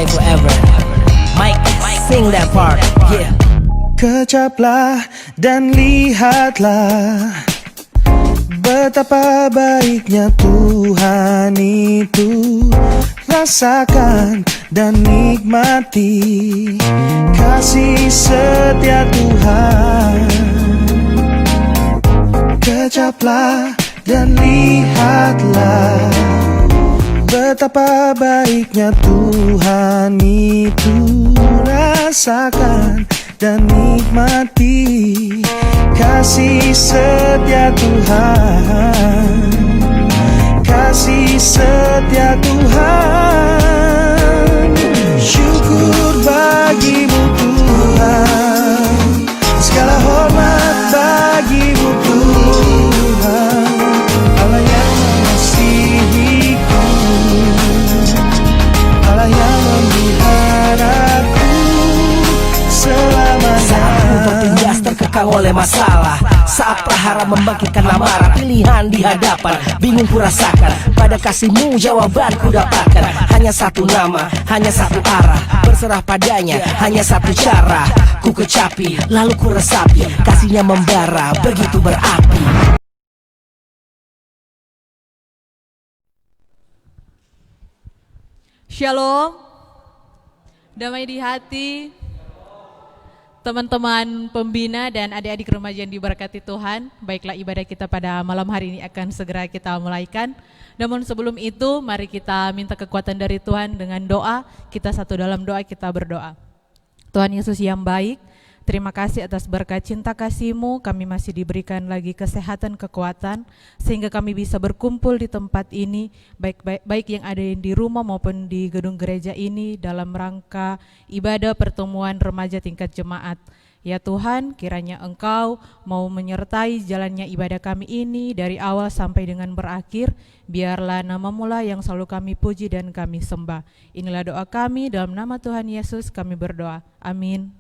stay forever. Mike, sing that part, yeah. Kecaplah dan lihatlah betapa baiknya Tuhan itu. Rasakan dan nikmati kasih setia Tuhan. Kecaplah dan lihatlah betapa baiknya Tuhan itu. Rasakan dan nikmati kasih setia Tuhan. Kasih setia Tuhan. Syukur bagimu Tuhan, segala hormat bagimu Tuhan. Allah yang mengasihiku, Allah yang memeliharaku selamanya. Saat ku tertindas terkekang oleh masalah, saat prahara membangkitkan amarah, pilihan di hadapan bingung ku rasakan. Pada kasih-Mu jawaban ku dapatkan. Hanya satu nama, hanya satu arah, berserah padanya hanya satu cara. Ku kecapi, lalu ku resapi, kasihnya membara begitu berapi. Shalom, damai di hati, teman-teman pembina dan adik-adik remaja yang diberkati Tuhan. Baiklah, ibadah kita pada malam hari ini akan segera kita mulaikan. Namun sebelum itu, mari kita minta kekuatan dari Tuhan dengan doa. Kita satu dalam doa, kita berdoa. Tuhan Yesus yang baik, terima kasih atas berkat cinta kasih-Mu. Kami masih diberikan lagi kesehatan, kekuatan, sehingga kami bisa berkumpul di tempat ini, baik yang ada di rumah maupun di gedung gereja ini, dalam rangka ibadah pertemuan remaja tingkat jemaat. Ya Tuhan, kiranya Engkau mau menyertai jalannya ibadah kami ini dari awal sampai dengan berakhir. Biarlah nama-Mu lah yang selalu kami puji dan kami sembah. Inilah doa kami, dalam nama Tuhan Yesus kami berdoa. Amin.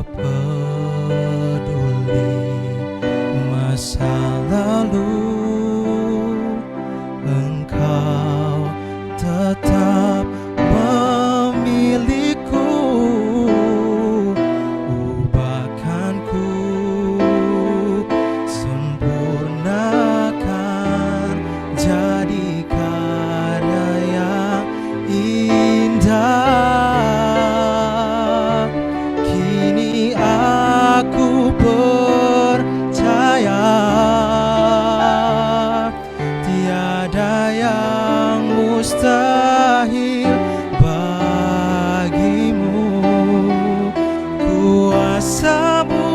tak peduli masa lalu, Engkau tetap memiliku. Ubahkanku, sempurnakan, jadi karya yang indah. Kini aku percaya tiada yang mustahil bagimu. Kuasamu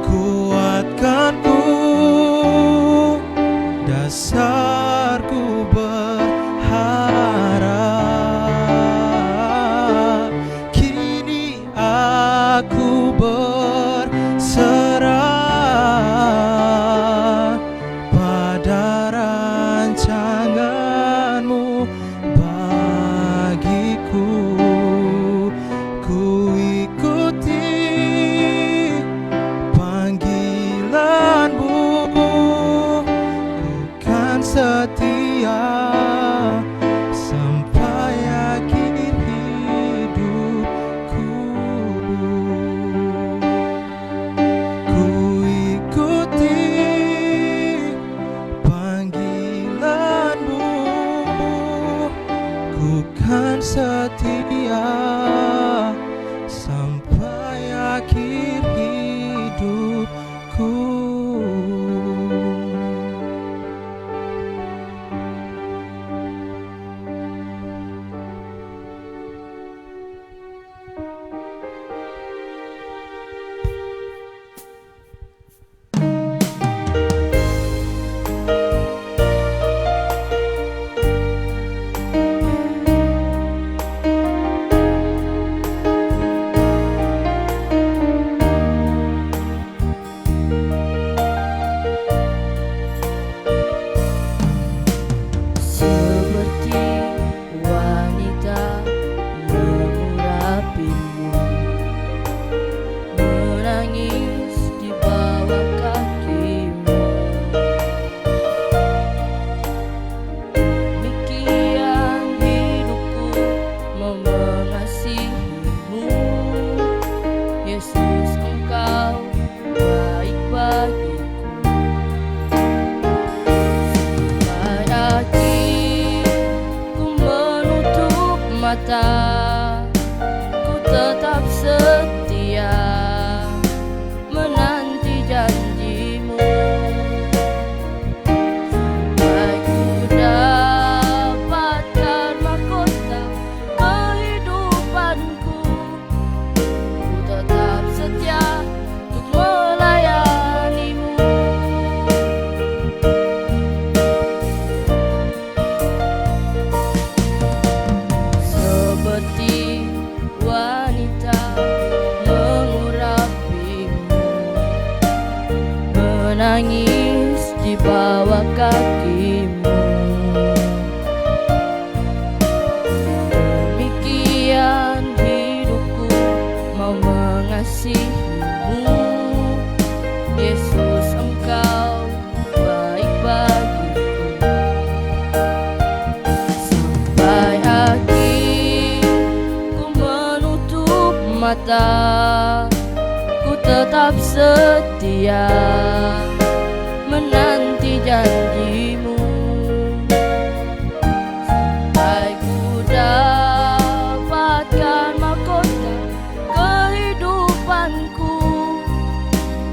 kuatkanku, dasarku berharap. Kini aku berserah pada rancanganmu bagiku. Ku ikuti panggilanmu, bukan setia sampai akhir hidupku. Ku ikuti panggilanmu, ku kan setia sampai akhir hidupku. Seperti wanita mengurapimu, menangis di bawah kakimu. Demikian hidupku mau mengasihimu. Yesus, Engkau baik bagiku. Ku tetap setia menanti janjimu, sampai ku dapatkan mahkota kehidupanku. Ku tetap setia untuk melayanimu. Seperti wanita mengurapimu, menangis di bawah kakimu. Demikian hidupku mau mengasihimu. Yesus, Engkau baik bagiku. Sampai akhir ku menutup mata, ku tetap setia menanti janjimu. Sampai ku dapatkan mahkota kehidupanku.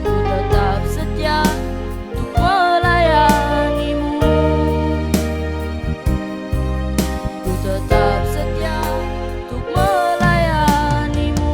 Ku tetap setia untuk melayanimu. Ku tetap setia untuk melayanimu.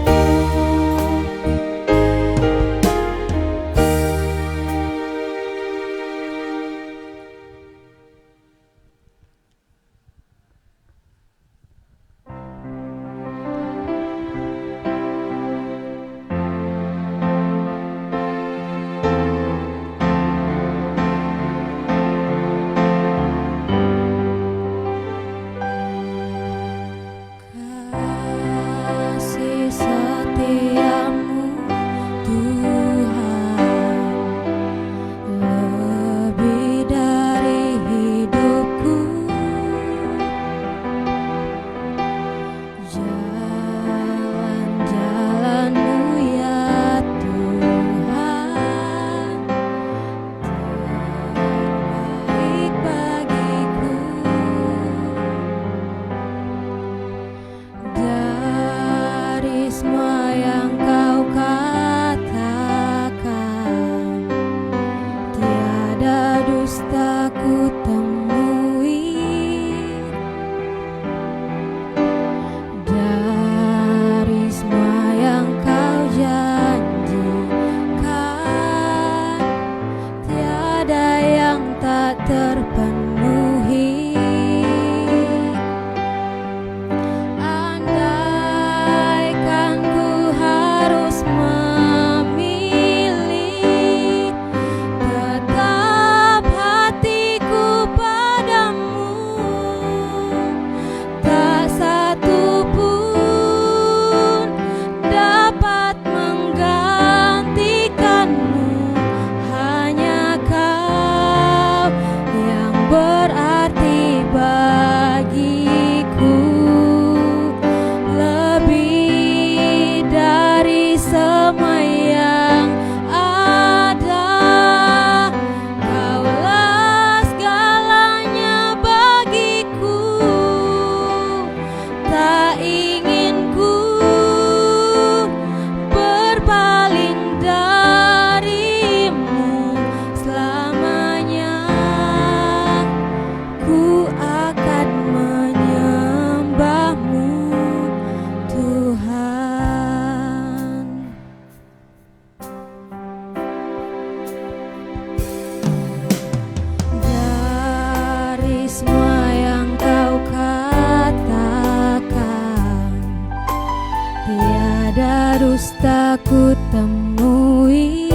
aku temui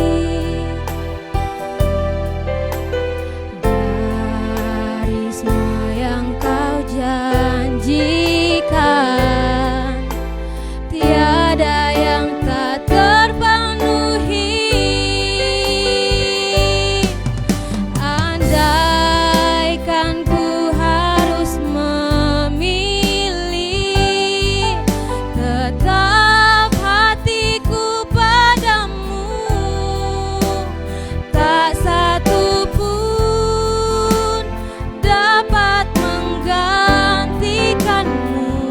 dari semua yang kau janjikan, tiada yang tak terpenuhi. Andaikan ku harus memilih, tetap hatiku padamu, tak satu pun dapat menggantikanmu.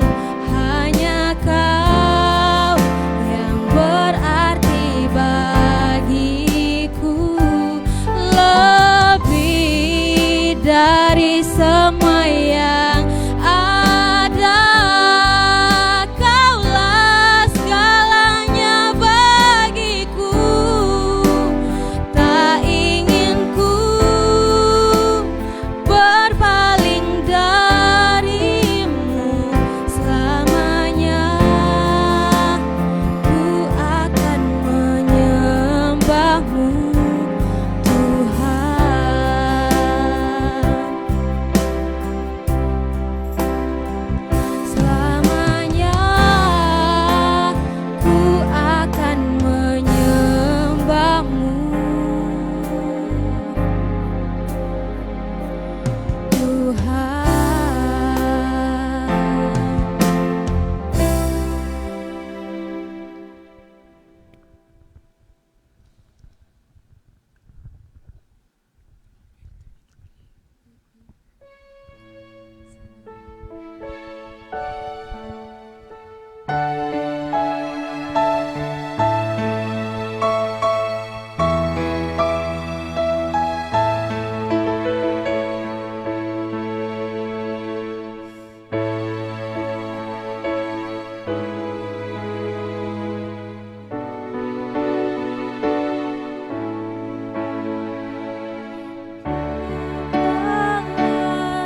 Hanya kau yang berarti bagiku, lebih dari semua yang ada. Kaulah segalanya bagiku, tak ingin ku berpaling darimu. Selamanya ku akan menyembahmu, Tuhan. Selamanya ku akan menyembahmu, Tuhan.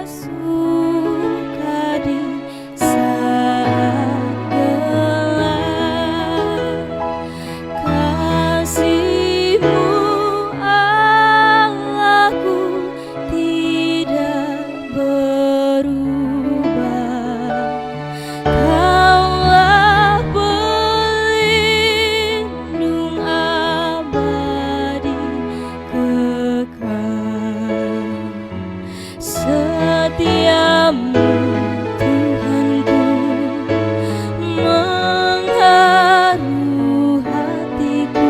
Suka di saat gelap, kasih-Mu Allahku tidak berubah. Kaulah pelindung abadi kekal. Setiamu Tuhanku mengharu hatiku.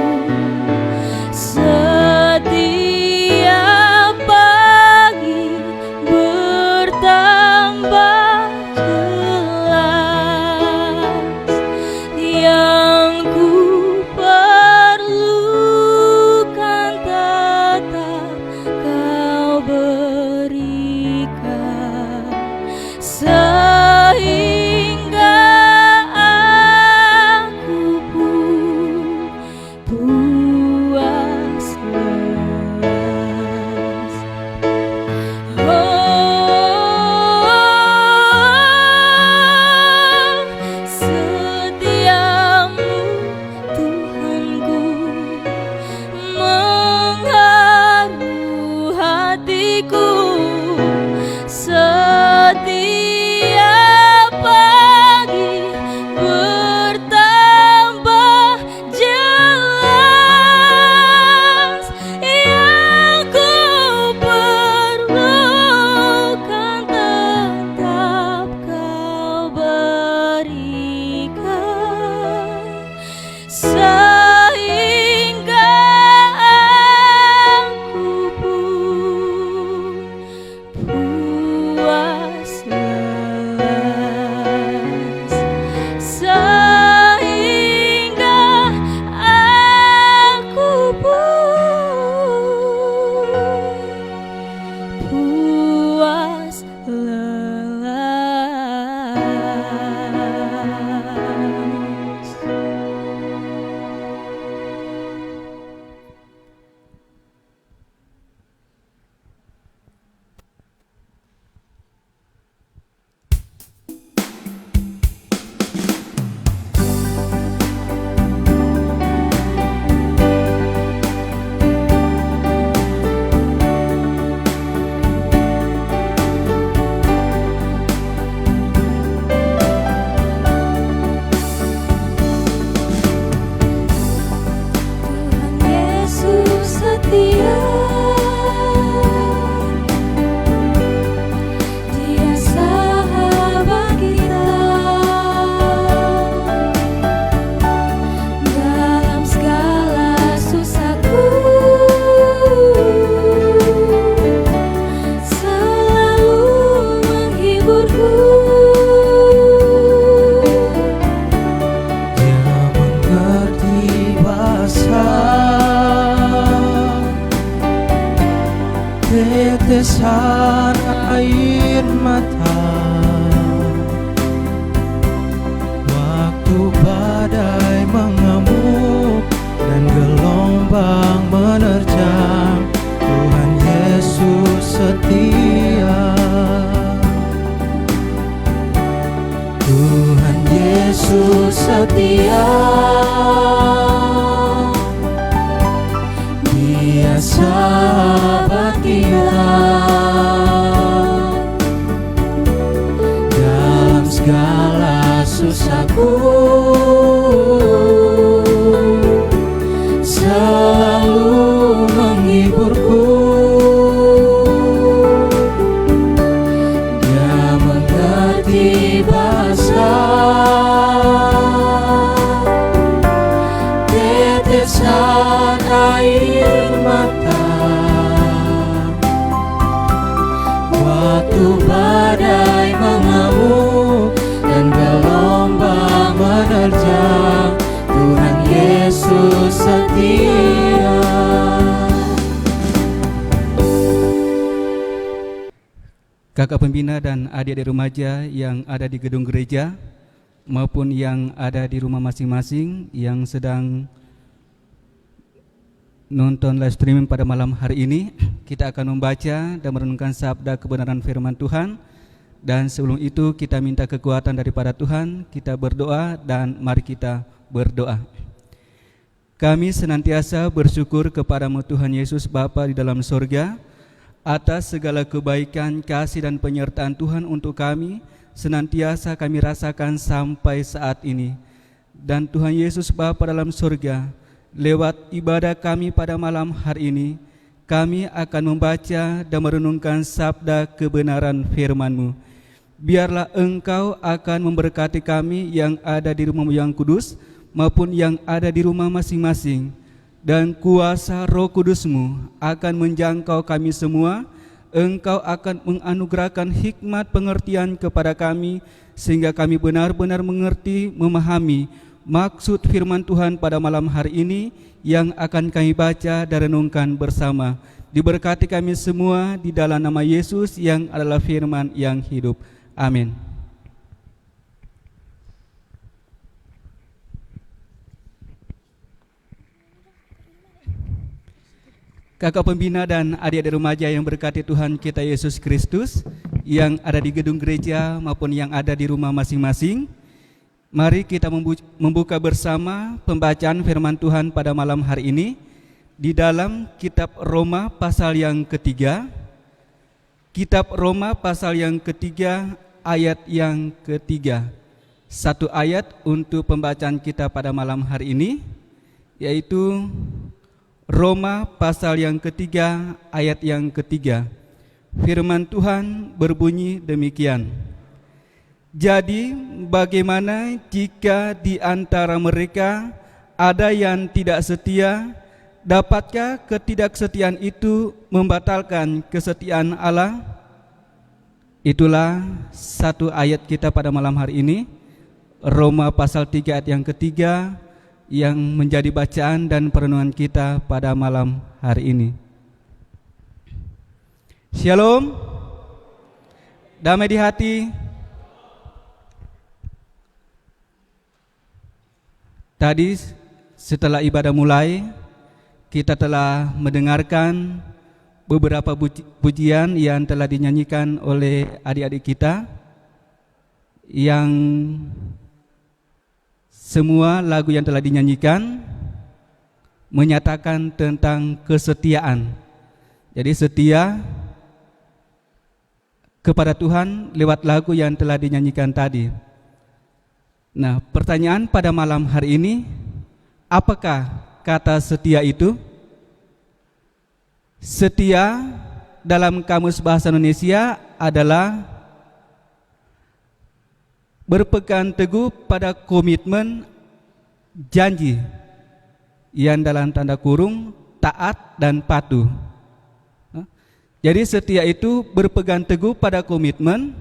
Setiap pagi bertambah jelas, yang ku perlukan tetap kau berikan, sehingga aku pun puas lelas. Setiamu Tuhanku mengharu hatiku. Setiap pagi bertambah jelas, yang ku perlukan tetap kau berikan, sehingga aku pun puas lelas, sehingga aku pun puas lelas. Tuhan Yesus setia, Dia sahabat kita dalam segala susahku, selalu menghiburku. Dia mengerti bahasa tetesan air mata waktu badai mengamuk dan gelombang menerjang. Tuhan Yesus setia. Kakak pembina dan adik-adik remaja yang ada di gedung gereja maupun yang ada di rumah masing-masing yang sedang nonton live streaming pada malam hari ini, kita akan membaca dan merenungkan sabda kebenaran firman Tuhan. Dan sebelum itu kita minta kekuatan daripada Tuhan, kita berdoa dan mari kita berdoa. Kami senantiasa bersyukur kepadamu Tuhan Yesus Bapa di dalam sorga, atas segala kebaikan, kasih dan penyertaan Tuhan untuk kami, senantiasa kami rasakan sampai saat ini. Dan Tuhan Yesus Bapa dalam sorga, lewat ibadah kami pada malam hari ini, kami akan membaca dan merenungkan sabda kebenaran firman-Mu. Biarlah Engkau akan memberkati kami yang ada di rumah-Mu yang kudus maupun yang ada di rumah masing-masing. Dan kuasa Roh Kudus-Mu akan menjangkau kami semua. Engkau akan menganugerahkan hikmat pengertian kepada kami sehingga kami benar-benar mengerti, memahami maksud firman Tuhan pada malam hari ini yang akan kami baca dan renungkan bersama. Diberkati kami semua di dalam nama Yesus yang adalah firman yang hidup. Amin. Kakak pembina dan adik-adik remaja yang berkati Tuhan kita Yesus Kristus, yang ada di gedung gereja maupun yang ada di rumah masing-masing, mari kita membuka bersama pembacaan firman Tuhan pada malam hari ini di dalam kitab Roma pasal yang ketiga. Kitab Roma pasal yang ketiga ayat yang ketiga. Satu ayat untuk pembacaan kita pada malam hari ini, yaitu Roma pasal yang ketiga ayat yang ketiga. Firman Tuhan berbunyi demikian. Jadi bagaimana jika di antara mereka ada yang tidak setia, dapatkah ketidaksetiaan itu membatalkan kesetiaan Allah? Itulah satu ayat kita pada malam hari ini, Roma pasal 3 ayat yang ketiga, yang menjadi bacaan dan perenungan kita pada malam hari ini. Shalom, damai di hati. Tadi setelah ibadah mulai, kita telah mendengarkan beberapa pujian yang telah dinyanyikan oleh adik-adik kita, yang semua lagu yang telah dinyanyikan menyatakan tentang kesetiaan. Jadi setia kepada Tuhan lewat lagu yang telah dinyanyikan tadi. Nah, pertanyaan pada malam hari ini, apakah kata setia itu? Setia dalam Kamus Bahasa Indonesia adalah berpegang teguh pada komitmen janji yang dalam tanda kurung taat dan patuh. Jadi setia itu berpegang teguh pada komitmen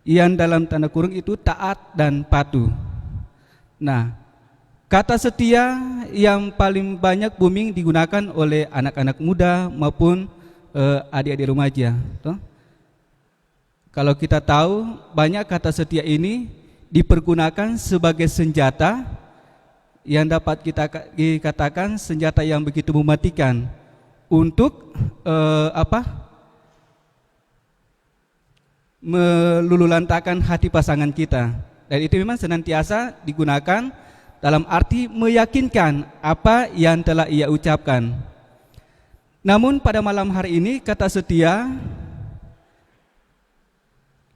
yang dalam tanda kurung itu taat dan patuh. Nah, kata setia yang paling banyak booming digunakan oleh anak-anak muda maupun adik-adik remaja. Kalau kita tahu, banyak kata setia ini dipergunakan sebagai senjata yang dapat kita katakan senjata yang begitu mematikan untuk melululantakkan hati pasangan kita. Dan itu memang senantiasa digunakan dalam arti meyakinkan apa yang telah ia ucapkan. Namun pada malam hari ini kata setia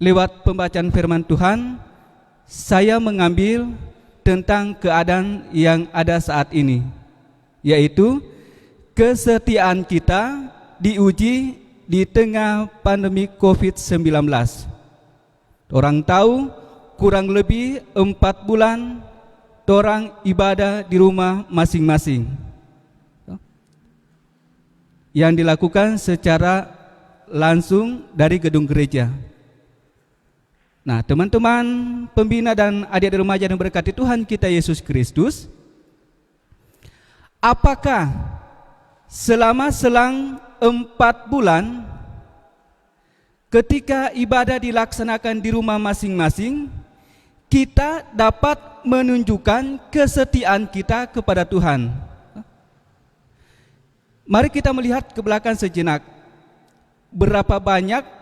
lewat pembacaan firman Tuhan, saya mengambil tentang keadaan yang ada saat ini, yaitu kesetiaan kita diuji di tengah pandemi COVID-19. Orang tahu kurang lebih 4 bulan orang ibadah di rumah masing-masing, yang dilakukan secara langsung dari gedung gereja. Nah, teman-teman pembina dan adik-adik remaja yang berkati Tuhan kita Yesus Kristus, apakah selama selang 4 bulan ketika ibadah dilaksanakan di rumah masing-masing, kita dapat menunjukkan kesetiaan kita kepada Tuhan? Mari kita melihat ke belakang sejenak. Berapa banyak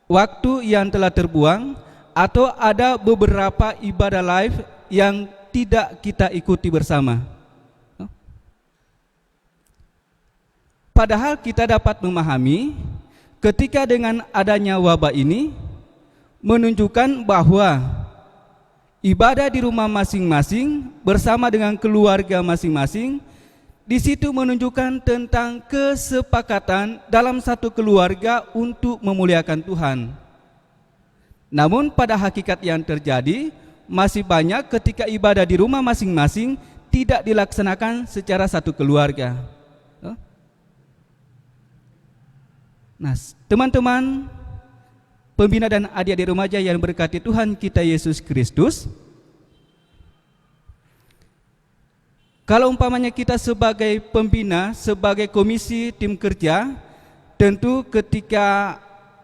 waktu yang telah terbuang, atau ada beberapa ibadah live yang tidak kita ikuti bersama. Padahal kita dapat memahami ketika dengan adanya wabah ini menunjukkan bahwa ibadah di rumah masing-masing bersama dengan keluarga masing-masing, di situ menunjukkan tentang kesepakatan dalam satu keluarga untuk memuliakan Tuhan. Namun pada hakikat yang terjadi, masih banyak ketika ibadah di rumah masing-masing tidak dilaksanakan secara satu keluarga. Nah, teman-teman pembina dan adik-adik remaja yang berkati Tuhan kita Yesus Kristus, kalau umpamanya kita sebagai pembina, sebagai komisi tim kerja, tentu ketika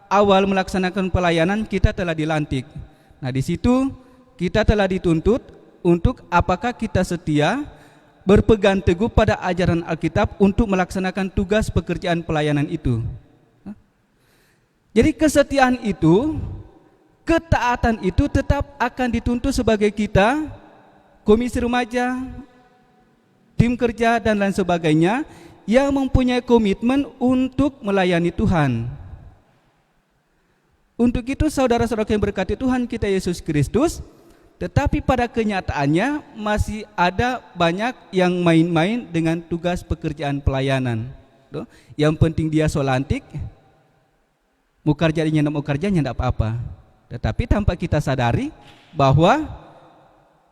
awal melaksanakan pelayanan kita telah dilantik. Nah, di situ kita telah dituntut untuk apakah kita setia berpegang teguh pada ajaran Alkitab untuk melaksanakan tugas pekerjaan pelayanan itu. Jadi kesetiaan itu, ketaatan itu tetap akan dituntut sebagai kita, komisi remaja, tim kerja dan lain sebagainya, yang mempunyai komitmen untuk melayani Tuhan. Untuk itu saudara-saudara yang berkati Tuhan kita Yesus Kristus, tetapi pada kenyataannya masih ada banyak yang main-main dengan tugas pekerjaan pelayanan. Yang penting dia solantik, mau kerjanya mau kerjanya tidak apa-apa. Tetapi tanpa kita sadari bahwa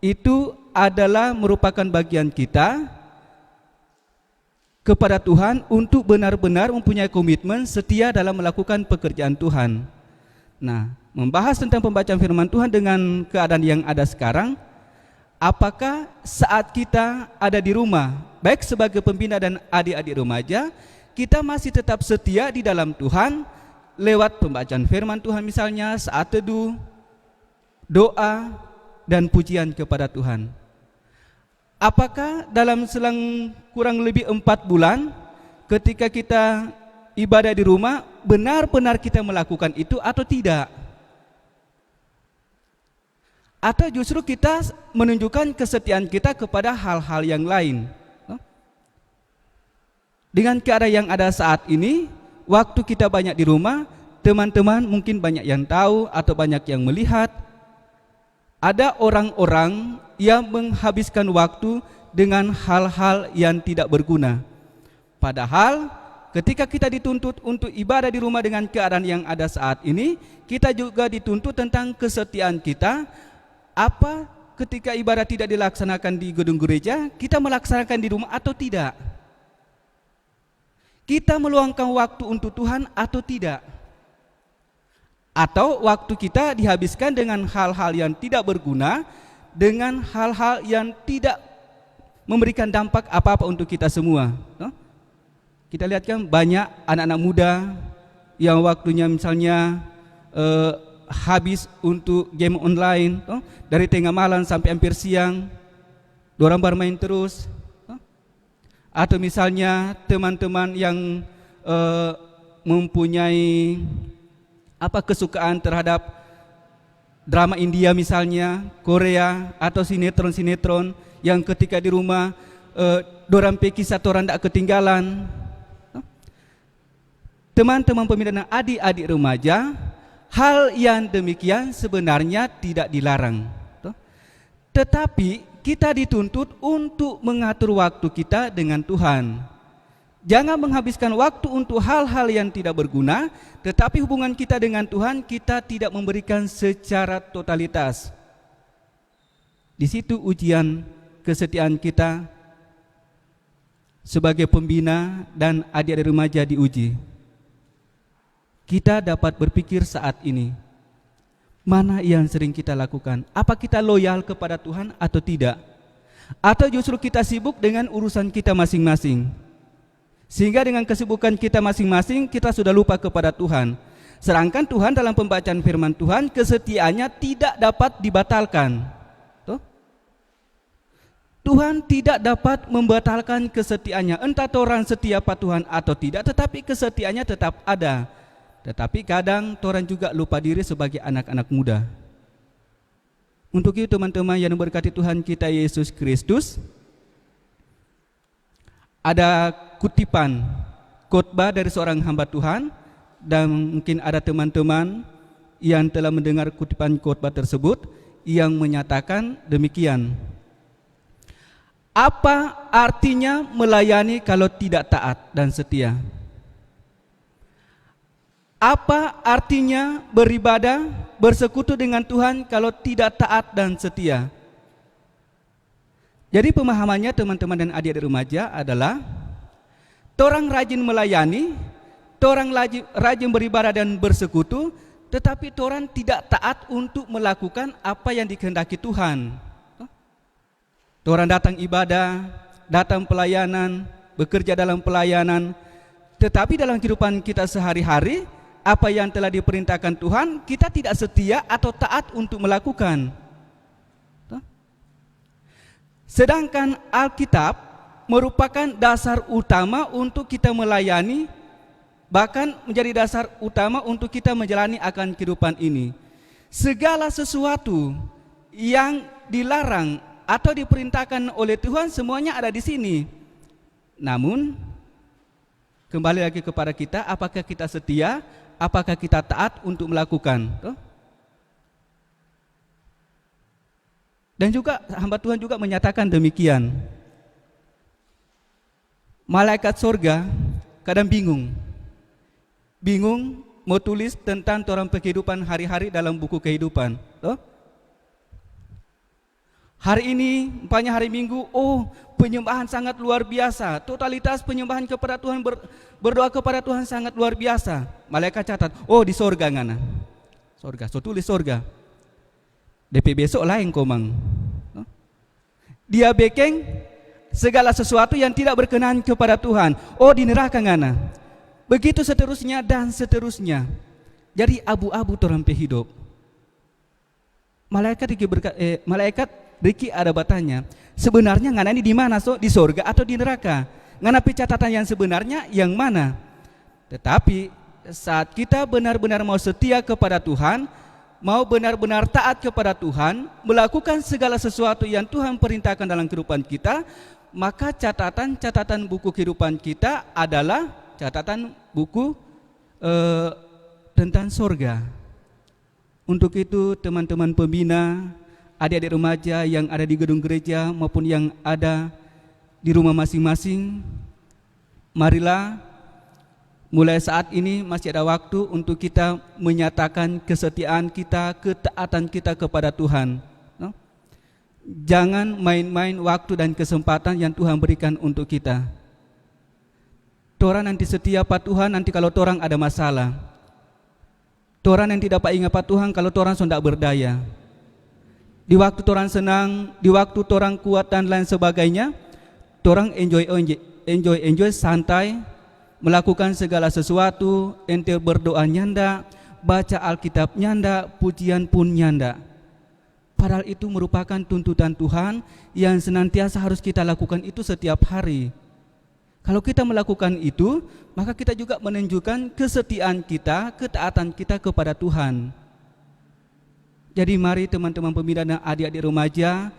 itu adalah merupakan bagian kita kepada Tuhan untuk benar-benar mempunyai komitmen setia dalam melakukan pekerjaan Tuhan. Nah, membahas tentang pembacaan firman Tuhan dengan keadaan yang ada sekarang, apakah saat kita ada di rumah, baik sebagai pembina dan adik-adik remaja, kita masih tetap setia di dalam Tuhan lewat pembacaan firman Tuhan misalnya, saat teduh, doa, dan pujian kepada Tuhan? Apakah dalam selang kurang lebih 4 bulan ketika kita ibadah di rumah benar-benar kita melakukan itu atau tidak? Atau justru kita menunjukkan kesetiaan kita kepada hal-hal yang lain? Dengan keadaan yang ada saat ini, waktu kita banyak di rumah, teman-teman mungkin banyak yang tahu atau banyak yang melihat ada orang-orang yang menghabiskan waktu dengan hal-hal yang tidak berguna. Padahal ketika kita dituntut untuk ibadah di rumah dengan keadaan yang ada saat ini, kita juga dituntut tentang kesetiaan kita. Apa ketika ibadah tidak dilaksanakan di gedung gereja, kita melaksanakan di rumah atau tidak? Kita meluangkan waktu untuk Tuhan atau tidak? Atau waktu kita dihabiskan dengan hal-hal yang tidak berguna, dengan hal-hal yang tidak memberikan dampak apa-apa untuk kita semua. Kita lihat kan banyak anak-anak muda yang waktunya misalnya habis untuk game online, dari tengah malam sampai hampir siang, dorang bermain terus. Atau misalnya teman-teman yang mempunyai apa kesukaan terhadap drama India misalnya, Korea, atau sinetron-sinetron yang ketika di rumah dorang pe kisah toran tak ketinggalan. Teman-teman pembina dan adik-adik remaja, hal yang demikian sebenarnya tidak dilarang. Tetapi kita dituntut untuk mengatur waktu kita dengan Tuhan. Jangan menghabiskan waktu untuk hal-hal yang tidak berguna, tetapi hubungan kita dengan Tuhan kita tidak memberikan secara totalitas. Di situ ujian kesetiaan kita sebagai pembina dan adik-adik remaja diuji. Kita dapat berpikir saat ini, mana yang sering kita lakukan? Apa kita loyal kepada Tuhan atau tidak? Atau justru kita sibuk dengan urusan kita masing-masing? Sehingga dengan kesibukan kita masing-masing kita sudah lupa kepada Tuhan. Sedangkan Tuhan dalam pembacaan firman Tuhan kesetiaannya tidak dapat dibatalkan. Tuhan tidak dapat membatalkan kesetiaannya. Entah orang setia pada Tuhan atau tidak, tetapi kesetiaannya tetap ada. Tetapi kadang orang juga lupa diri sebagai anak-anak muda. Untuk itu teman-teman yang berkati Tuhan kita Yesus Kristus, ada kutipan khotbah dari seorang hamba Tuhan, dan mungkin ada teman-teman yang telah mendengar kutipan khotbah tersebut yang menyatakan demikian. Apa artinya melayani kalau tidak taat dan setia? Apa artinya beribadah, bersekutu dengan Tuhan kalau tidak taat dan setia? Jadi pemahamannya teman-teman dan adik-adik remaja adalah orang rajin melayani, orang rajin beribadah dan bersekutu, tetapi orang tidak taat untuk melakukan apa yang dikehendaki Tuhan. Orang datang ibadah, datang pelayanan, bekerja dalam pelayanan, tetapi dalam kehidupan kita sehari-hari, apa yang telah diperintahkan Tuhan, kita tidak setia atau taat untuk melakukan. Sedangkan Alkitab merupakan dasar utama untuk kita melayani, bahkan menjadi dasar utama untuk kita menjalani akan kehidupan ini. Segala sesuatu yang dilarang atau diperintahkan oleh Tuhan semuanya ada di sini. Namun kembali lagi kepada kita, apakah kita setia, apakah kita taat untuk melakukan? Dan juga hamba Tuhan juga menyatakan demikian. Malaikat surga kadang bingung mau tulis tentang orang kehidupan hari-hari dalam buku kehidupan. Hari ini, umpamanya hari Minggu, penyembahan sangat luar biasa. Totalitas penyembahan kepada Tuhan, berdoa kepada Tuhan sangat luar biasa. Malaikat catat, di sorga ngana. Sorga, so tulis sorga. DP besok lain komang. Dia bekeng segala sesuatu yang tidak berkenan kepada Tuhan. Di neraka ngana. Begitu seterusnya dan seterusnya. Jadi abu-abu orang hidup. Malaikat Riki ada bertanya, sebenarnya ngana ini di mana? Di sorga atau di neraka? Ngana catatan yang sebenarnya yang mana? Tetapi saat kita benar-benar mau setia kepada Tuhan, mau benar-benar taat kepada Tuhan, melakukan segala sesuatu yang Tuhan perintahkan dalam kehidupan kita, maka catatan buku kehidupan kita adalah catatan buku tentang sorga. Untuk itu teman-teman pembina, adik-adik remaja yang ada di gedung gereja maupun yang ada di rumah masing-masing, marilah mulai saat ini masih ada waktu untuk kita menyatakan kesetiaan kita, ketaatan kita kepada Tuhan. Jangan main-main waktu dan kesempatan yang Tuhan berikan untuk kita. Torang nanti setia pada Tuhan nanti kalau torang ada masalah. Torang yang tidak ingat pada Tuhan kalau torang sudah berdaya. Di waktu torang senang, di waktu torang kuat dan lain sebagainya, torang enjoy santai, melakukan segala sesuatu, ente berdoa nyanda, baca Alkitab nyanda, pujian pun nyanda. Padahal itu merupakan tuntutan Tuhan yang senantiasa harus kita lakukan itu setiap hari. Kalau kita melakukan itu, maka kita juga menunjukkan kesetiaan kita, ketaatan kita kepada Tuhan. Jadi mari teman-teman pembina dan adik-adik remaja,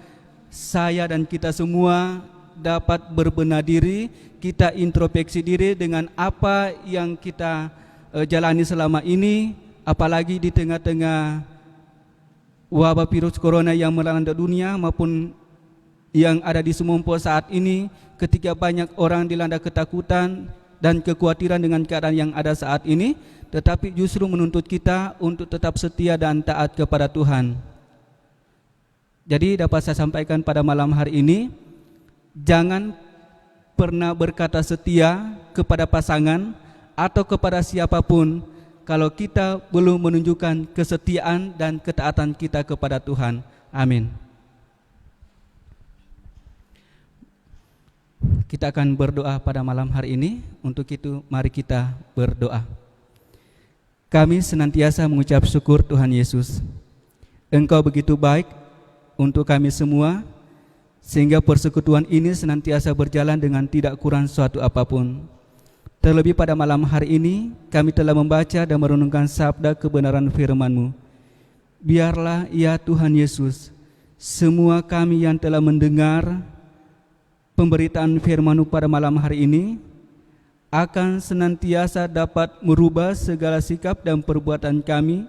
saya dan kita semua dapat berbenah diri, kita introspeksi diri dengan apa yang kita jalani selama ini, apalagi di tengah-tengah wabah virus corona yang melanda dunia maupun yang ada di Sumompo saat ini, ketika banyak orang dilanda ketakutan dan kekhawatiran dengan keadaan yang ada saat ini, tetapi justru menuntut kita untuk tetap setia dan taat kepada Tuhan. Jadi dapat saya sampaikan pada malam hari ini, jangan pernah berkata setia kepada pasangan atau kepada siapapun kalau kita belum menunjukkan kesetiaan dan ketaatan kita kepada Tuhan. Amin. Kita akan berdoa pada malam hari ini. Untuk itu mari kita berdoa. Kami senantiasa mengucap syukur Tuhan Yesus. Engkau begitu baik untuk kami semua, sehingga persekutuan ini senantiasa berjalan dengan tidak kurang suatu apapun. Terlebih pada malam hari ini, kami telah membaca dan merenungkan sabda kebenaran firman-Mu. Biarlah ya Tuhan Yesus, semua kami yang telah mendengar pemberitaan firman-Mu pada malam hari ini akan senantiasa dapat merubah segala sikap dan perbuatan kami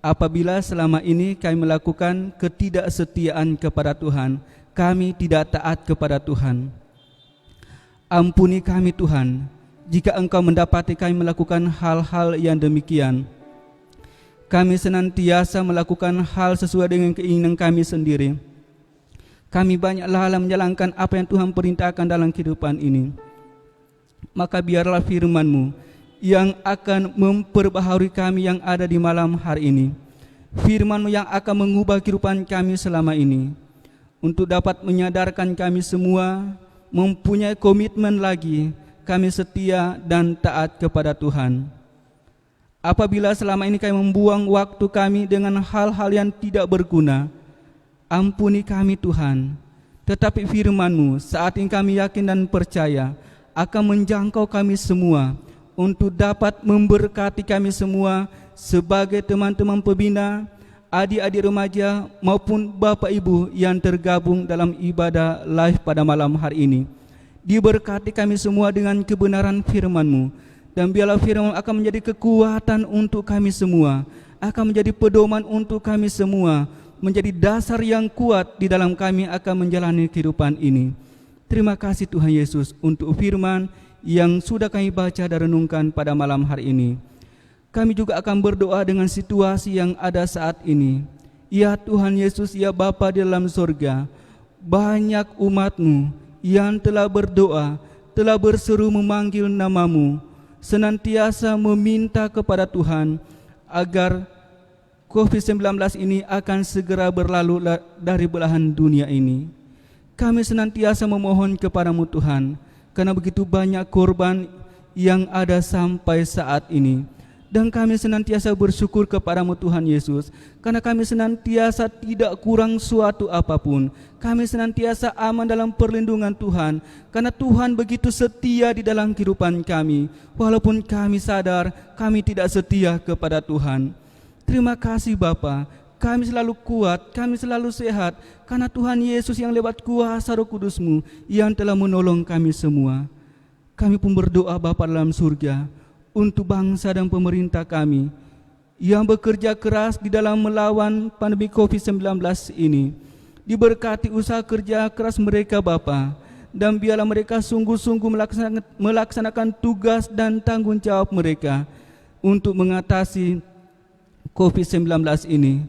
apabila selama ini kami melakukan ketidaksetiaan kepada Tuhan, kami tidak taat kepada Tuhan. Ampuni kami Tuhan, jika Engkau mendapati kami melakukan hal-hal yang demikian. Kami senantiasa melakukan hal sesuai dengan keinginan kami sendiri. Kami banyak lalai menjalankan apa yang Tuhan perintahkan dalam kehidupan ini. Maka biarlah firman-Mu yang akan memperbaharui kami yang ada di malam hari ini. Firman-Mu yang akan mengubah kehidupan kami selama ini, untuk dapat menyadarkan kami semua mempunyai komitmen lagi, kami setia dan taat kepada Tuhan. Apabila selama ini kami membuang waktu kami dengan hal-hal yang tidak berguna, ampuni kami Tuhan. Tetapi firman-Mu saat ini kami yakin dan percaya akan menjangkau kami semua, untuk dapat memberkati kami semua sebagai teman-teman pembina, adik-adik remaja maupun Bapak Ibu yang tergabung dalam ibadah live pada malam hari ini. Diberkati kami semua dengan kebenaran firman-Mu, dan biarlah firman akan menjadi kekuatan untuk kami semua, akan menjadi pedoman untuk kami semua, menjadi dasar yang kuat di dalam kami akan menjalani kehidupan ini. Terima kasih Tuhan Yesus untuk firman yang sudah kami baca dan renungkan pada malam hari ini. Kami juga akan berdoa dengan situasi yang ada saat ini. Ya Tuhan Yesus, ya Bapa di dalam surga, banyak umat-Mu yang telah berdoa, telah berseru memanggil nama-Mu, senantiasa meminta kepada Tuhan agar COVID-19 ini akan segera berlalu dari belahan dunia ini. Kami senantiasa memohon kepadamu Tuhan, karena begitu banyak korban yang ada sampai saat ini. Dan kami senantiasa bersyukur kepadamu Tuhan Yesus, karena kami senantiasa tidak kurang suatu apapun. Kami senantiasa aman dalam perlindungan Tuhan, karena Tuhan begitu setia di dalam kehidupan kami. Walaupun kami sadar kami tidak setia kepada Tuhan. Terima kasih Bapa, kami selalu kuat, kami selalu sehat, karena Tuhan Yesus yang lewat kuasa Roh Kudus-Mu yang telah menolong kami semua. Kami pun berdoa Bapa dalam surga, untuk bangsa dan pemerintah kami yang bekerja keras di dalam melawan pandemi COVID-19 ini. Diberkati usaha kerja keras mereka Bapa, dan biarlah mereka sungguh-sungguh melaksanakan tugas dan tanggung jawab mereka untuk mengatasi COVID-19 ini.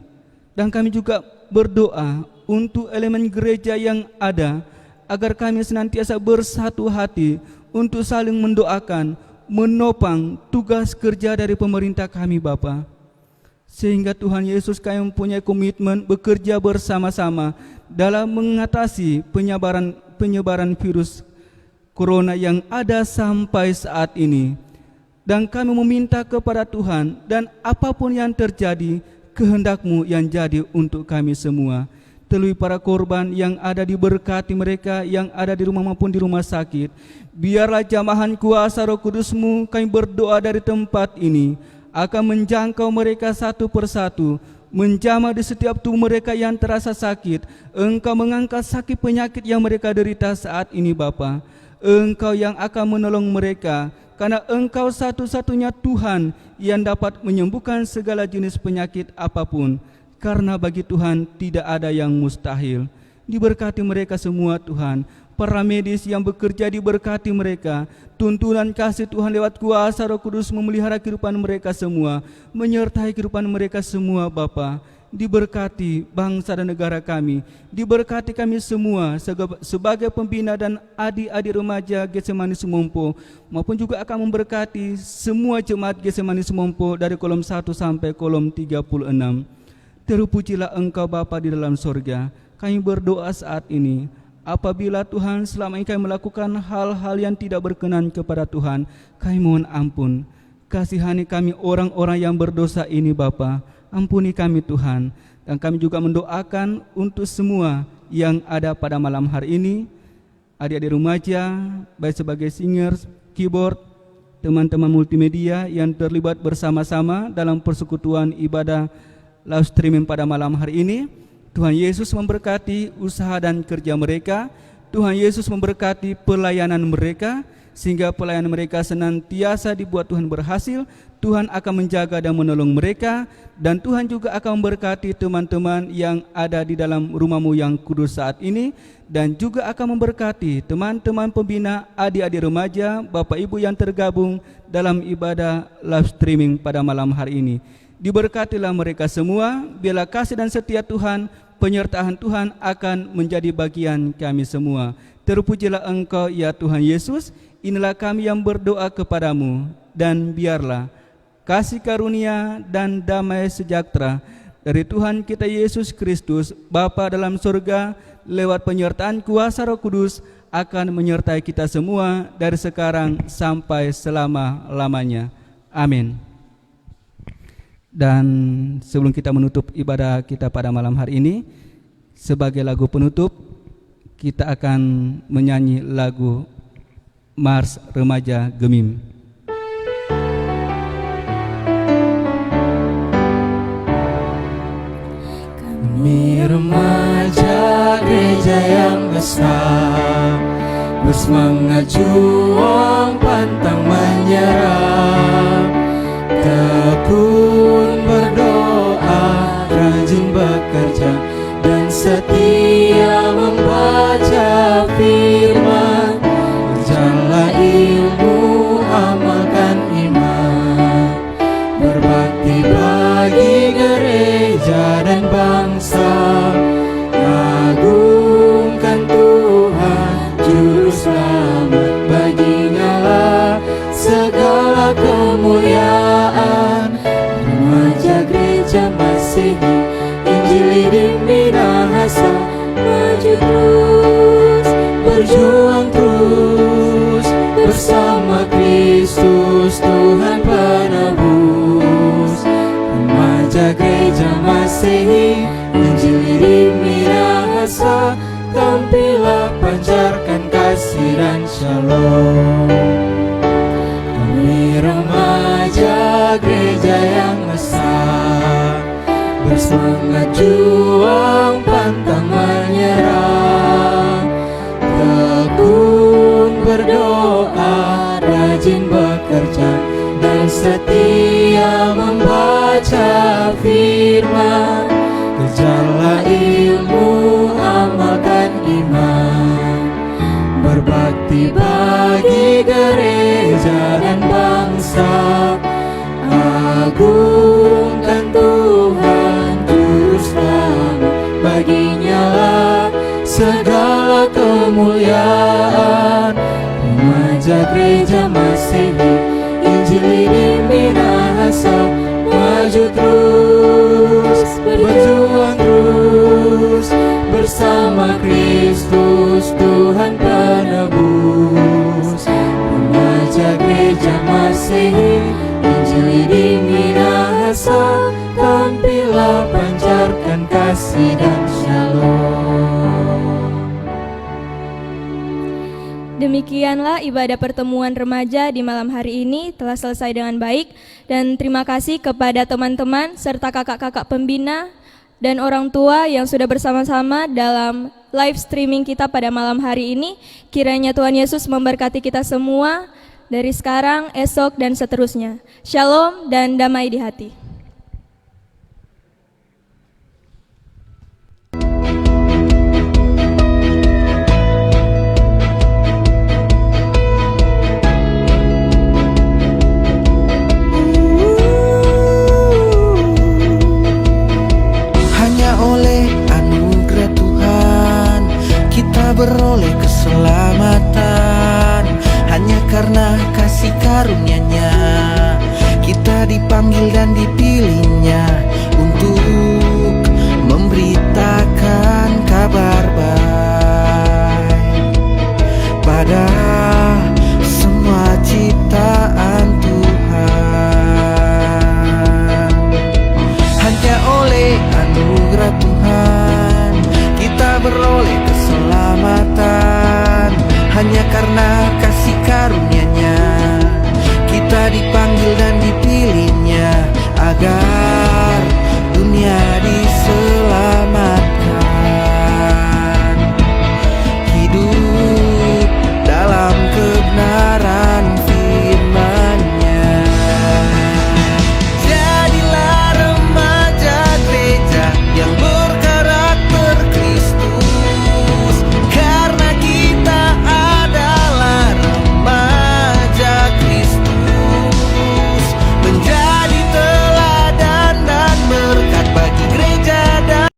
Dan kami juga berdoa untuk elemen gereja yang ada, agar kami senantiasa bersatu hati untuk saling mendoakan, menopang tugas kerja dari pemerintah kami Bapa. Sehingga Tuhan Yesus kami mempunyai komitmen bekerja bersama-sama dalam mengatasi penyebaran virus corona yang ada sampai saat ini. Dan kami meminta kepada Tuhan, dan apapun yang terjadi, kehendak-Mu yang jadi untuk kami semua. terlebih para korban yang ada, diberkati mereka yang ada di rumah maupun di rumah sakit. Biarlah jamahan kuasa Roh Kudus-Mu, kami berdoa dari tempat ini, akan menjangkau mereka satu persatu, menjamah di setiap tubuh mereka yang terasa sakit. Engkau mengangkat sakit penyakit yang mereka derita saat ini Bapa. Engkau yang akan menolong mereka, karena Engkau satu-satunya Tuhan yang dapat menyembuhkan segala jenis penyakit apapun. Karena bagi Tuhan tidak ada yang mustahil. Diberkati mereka semua Tuhan. Para medis yang bekerja diberkati mereka. Tuntunan kasih Tuhan lewat kuasa Roh Kudus memelihara kehidupan mereka semua, menyertai kehidupan mereka semua Bapa. Diberkati bangsa dan negara kami. Diberkati kami semua sebagai pembina dan adik-adik remaja Getsemani Sumompo, maupun juga akan memberkati semua jemaat Getsemani Sumompo dari kolom 1 sampai kolom 36. Terpujilah Engkau Bapa di dalam sorga. Kami berdoa saat ini, apabila Tuhan selama ini kami melakukan hal-hal yang tidak berkenan kepada Tuhan, kami mohon ampun. Kasihani kami orang-orang yang berdosa ini Bapa. Ampuni kami Tuhan. Dan kami juga mendoakan untuk semua yang ada pada malam hari ini, adik-adik remaja, baik sebagai singers, keyboard, teman-teman multimedia yang terlibat bersama-sama dalam persekutuan ibadah live streaming pada malam hari ini. Tuhan Yesus memberkati usaha dan kerja mereka. Tuhan Yesus memberkati pelayanan mereka, sehingga pelayanan mereka senantiasa dibuat Tuhan berhasil. Tuhan akan menjaga dan menolong mereka, dan Tuhan juga akan memberkati teman-teman yang ada di dalam rumah-Mu yang kudus saat ini, dan juga akan memberkati teman-teman pembina, adik-adik remaja, Bapak Ibu yang tergabung dalam ibadah live streaming pada malam hari ini. Diberkatilah mereka semua. Biarlah kasih dan setia Tuhan, penyertaan Tuhan akan menjadi bagian kami semua. Terpujilah Engkau ya Tuhan Yesus. Inilah kami yang berdoa kepadamu, dan biarlah kasih karunia dan damai sejahtera dari Tuhan kita Yesus Kristus, Bapa dalam surga, lewat penyertaan kuasa Roh Kudus akan menyertai kita semua dari sekarang sampai selama-lamanya. Amin. Dan sebelum kita menutup ibadah kita pada malam hari ini, sebagai lagu penutup, kita akan menyanyi lagu Mars Remaja Gemim. Kami remaja gereja yang besar, bersemangat juang pantang menyerah, tekun berdoa, rajin bekerja, dan setia membaca firman. Berjalanlah ilmu, amalkan iman, berbakti bagi gereja dan bangsa. Agungkan Tuhan, Juru Selamat, baginya lah segala kemuliaan. Remaja gereja Masehi, Injili di Minahasa, maju terus, berjuang terus, bersama Kristus Tuhan penebus. Remaja gereja Masehi, Injili di Minahasa, tampillah pancarkan kasih dan shalom. Kami remaja gereja yang besar, bersemangat juang pantang menyerah, tekun berdoa, rajin bekerja, dan setia membaca firman. Kejarlah ilmu, amalkan iman, berbakti bagi gereja dan bangsa. Agungkan Tuhan, Juru Selamat, baginya lah segala kemuliaan. Remaja gereja Masehi, Injili di Minahasa, maju terus, berjuang terus, bersama Kristus Tuhan penebus. Remaja gereja Masehi, Injili di Minahasa, tampillah pancarkan kasih dan shalom. Demikianlah ibadah pertemuan remaja di malam hari ini telah selesai dengan baik. Dan terima kasih kepada teman-teman serta kakak-kakak pembina dan orang tua yang sudah bersama-sama dalam live streaming kita pada malam hari ini. Kiranya Tuhan Yesus memberkati kita semua dari sekarang, esok, dan seterusnya. Shalom dan damai di hati. Beroleh keselamatan hanya karena kasih karunia-Nya. Kita dipanggil dan dipilih